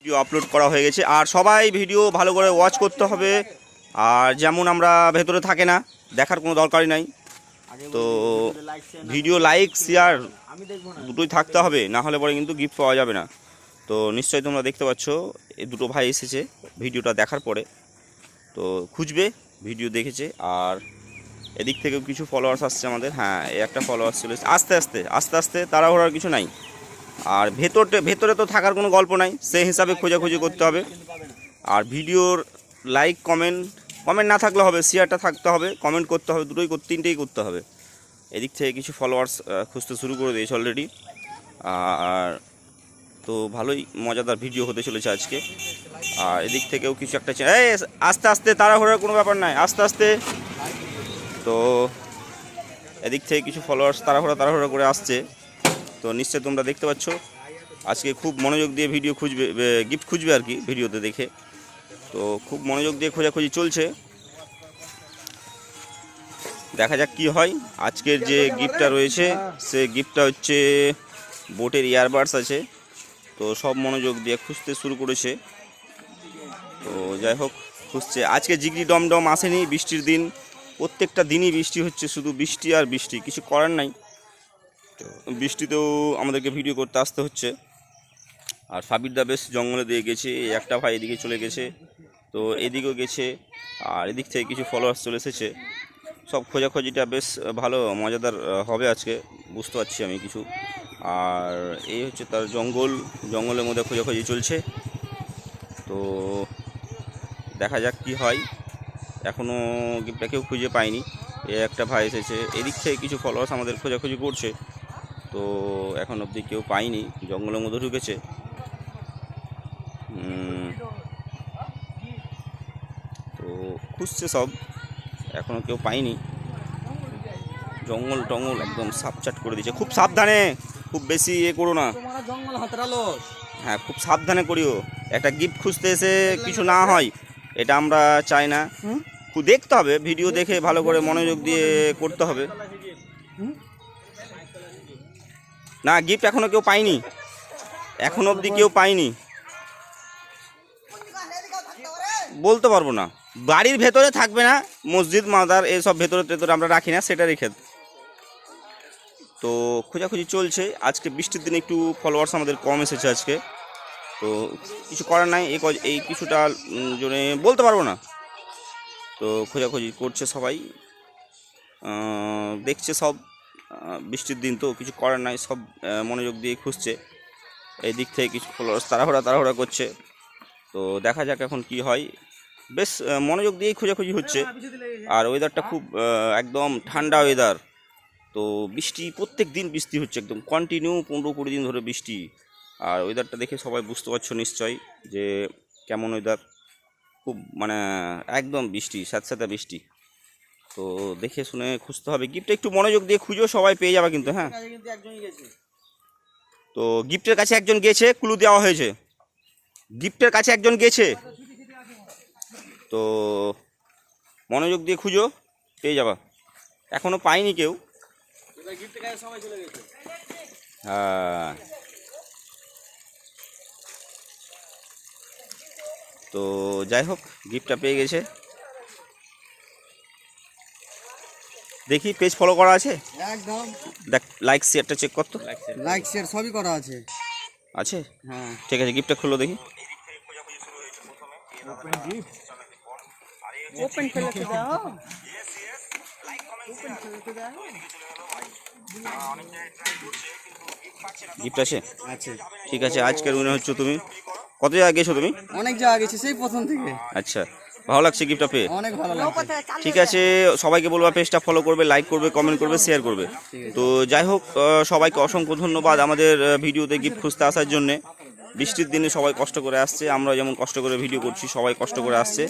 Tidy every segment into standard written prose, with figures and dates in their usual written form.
Video upload করা হয়ে গেছে। আর সবাই ভিডিও ভালো করে ওয়াচ করতে হবে। আর যেমন আমরা ভেতরে থাকে না, দেখার কোনো দরকারই নাই। তো ভিডিও লাইক শেয়ার দুটোই থাকতে হবে, না হলে পরে কিন্তু গিফট পাওয়া যাবে না। তো নিশ্চয়ই তোমরা দেখতে পাচ্ছ এই দুটো ভাই এসেছে ভিডিওটা দেখার পরে, তো খুঁজবে, ভিডিও দেখেছে। আর এদিক থেকেও কিছু ফলোয়ার্স আসছে আমাদের। হ্যাঁ, এই একটা ফলোয়ার্স চলে এসেছে। আস্তে আস্তে তাড়াহুড়ার কিছু নাই। আর ভেতরে তো থাকার কোনো গল্প নাই, সেই হিসাবে খোঁজাখুঁজি করতে হবে। আর ভিডিওর লাইক কমেন্ট না থাকলে হবে, শেয়ারটা থাকতে হবে, কমেন্ট করতে হবে, তিনটেই করতে হবে। এদিক থেকে কিছু ফলোয়ার্স খুঁজতে শুরু করে দিয়েছে অলরেডি। আর তো ভালোই মজাদার ভিডিও হতে চলেছে আজকে। আর এদিক থেকেও কিছু একটা আস্তে আস্তে তাড়াহুড়ার কোনো ব্যাপার নাই, আস্তে আস্তে। তো এদিক থেকে কিছু ফলোয়ার্স তাড়াহুড়া করে আসছে। তো নিশ্চয়ই তোমরা দেখতে পাচ্ছ আজকে খুব মনোযোগ দিয়ে ভিডিও খুঁজবে, গিফট খুঁজবে আর কি ভিডিওতে দেখে। তো খুব মনোযোগ দিয়ে খোঁজাখুঁজি চলছে, দেখা যাক কি হয়। আজকের যে গিফটটা রয়েছে সে গিফটটা হচ্ছে বোটের ইয়ারবাডস আছে। তো সব মনোযোগ দিয়ে খুঁজতে শুরু করেছে। তো যাই হোক, খুঁজছে। আজকে জিগরি ডমডম আসেনি, বৃষ্টির দিন, প্রত্যেকটা দিনই বৃষ্টি হচ্ছে, শুধু বৃষ্টি আর বৃষ্টি, কিছু করার নাই। বৃষ্টিতেও আমাদেরকে ভিডিও করতে আসতে হচ্ছে। আর সাবিরদা বেশ জঙ্গলে দিয়ে গেছে, একটা ভাই এদিকে চলে গেছে, তো এদিকেও গেছে। আর এদিক থেকে কিছু ফলোয়ার্স চলে এসেছে। সব খোঁজাখুঁজিটা বেশ ভালো মজাদার হবে আজকে, বুঝতে পারছি আমি কিছু। আর এই হচ্ছে তার জঙ্গলের মধ্যে খোঁজাখুঁজি চলছে। তো দেখা যাক কি হয়। এখনও গিফটটা কেউ খুঁজে পায়নি। একটা ভাই এসেছে, এদিক থেকে কিছু ফলোয়ার্স আমাদের খোঁজাখুঁজি করছে। তো এখন অবধি কেউ পায়নি, জঙ্গলের মধ্যে ঢুকেছে। তো খুঁজছে সব, এখনও কেউ পায়নি। জঙ্গল টঙ্গল একদম সাপচাট করে দিয়েছে। খুব সাবধানে, খুব বেশি করো না। হ্যাঁ, খুব সাবধানে করিও। একটা গিফট খুঁজতে এসে কিছু না হয়, এটা আমরা চাই না। দেখতে হবে, ভিডিও দেখে ভালো করে মনোযোগ দিয়ে করতে হবে। না, গিফট এখনো কেউ পায়নি, এখনো অবধি কেউ পায়নি। বলতে পারবো না, বাড়ির ভেতরে থাকবে না, মসজিদ মাদার এসব ভেতরে আমরা রাখি না, সেটা রেখে। তো খোঁজাখুঁজি চলছে। আজকে বৃষ্টির দিনে একটু ফলোয়ার্স আমাদের কম এসেছে আজকে। তো কিছু করার নাই, এই কিছুটা জন্য বলতে পারবো না। তো খোঁজাখুঁজি করছে সবাই, দেখছে সব। বৃষ্টির দিন তো কিছু করার নাই, সব মনোযোগ দিয়ে খুঁজছে। এই দিক থেকে কিছু ফলোয়ার্স তাড়াহুড়া করছে। তো দেখা যাক এখন কি হয়। বেশ মনোযোগ দিয়েই খোঁজাখুঁজি হচ্ছে। আর ওয়েদারটা খুব একদম ঠান্ডা ওয়েদার। তো বৃষ্টি, প্রত্যেক দিন বৃষ্টি হচ্ছে, একদম কন্টিনিউ 15-20 দিন ধরে বৃষ্টি। আর ওয়েদারটা দেখে সবাই বুঝতে পারছো নিশ্চয়ই যে কেমন ওয়েদার। খুব মানে একদম বৃষ্টি, স্যাঁতস্যাঁতে বৃষ্টি। তো দেখে শুনে খুঁজতে হবে। গিফটটা একটু মনোযোগ দিয়ে খুঁজো, সবাই পেয়ে যাবে কিন্তু। হ্যাঁ, তো গিফটের কাছে একজন গেছে, ক্লু দেওয়া হয়েছে, গিফটের কাছে একজন গেছে। তো মনোযোগ দিয়ে খুঁজো, পেয়ে যাবা। এখনো পাইনি কেউ। হ্যাঁ, তো যাই হোক, গিফটটা পেয়ে গেছে। দেখি পেজ ফলো করা আছে একদম। দেখ, লাইক শেয়ারটা চেক কর তো। লাইক শেয়ার সবই করা আছে। আছে? হ্যাঁ, ঠিক আছে, গিফটটা খুলো দেখি। ওপেন ফেলে তো দাও। গিফট আছে? আছে। ঠিক আছে, আজকের উইনার হচ্ছে তুমি। কত জায়গায় গেছো তুমি? অনেক জায়গা গেছি, সেই প্রথম থেকে। আচ্ছা, ভালো লাগছে গিফটটা পেয়ে? অনেক ভালো লাগছে। ঠিক আছে, সবাইকে বলবা পেজটা ফলো করবে, লাইক করবে, কমেন্ট করবে, শেয়ার করবে। তো যাই হোক, সবাইকে অসংখ্য ধন্যবাদ আমাদের ভিডিওতে গিফট খুঁজতে আসার জন্যে। বৃষ্টির দিনে সবাই কষ্ট করে আসছে, আমরা যেমন কষ্ট করে ভিডিও করছি, সবাই কষ্ট করে আসছে।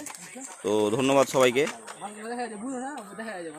তো ধন্যবাদ সবাইকে।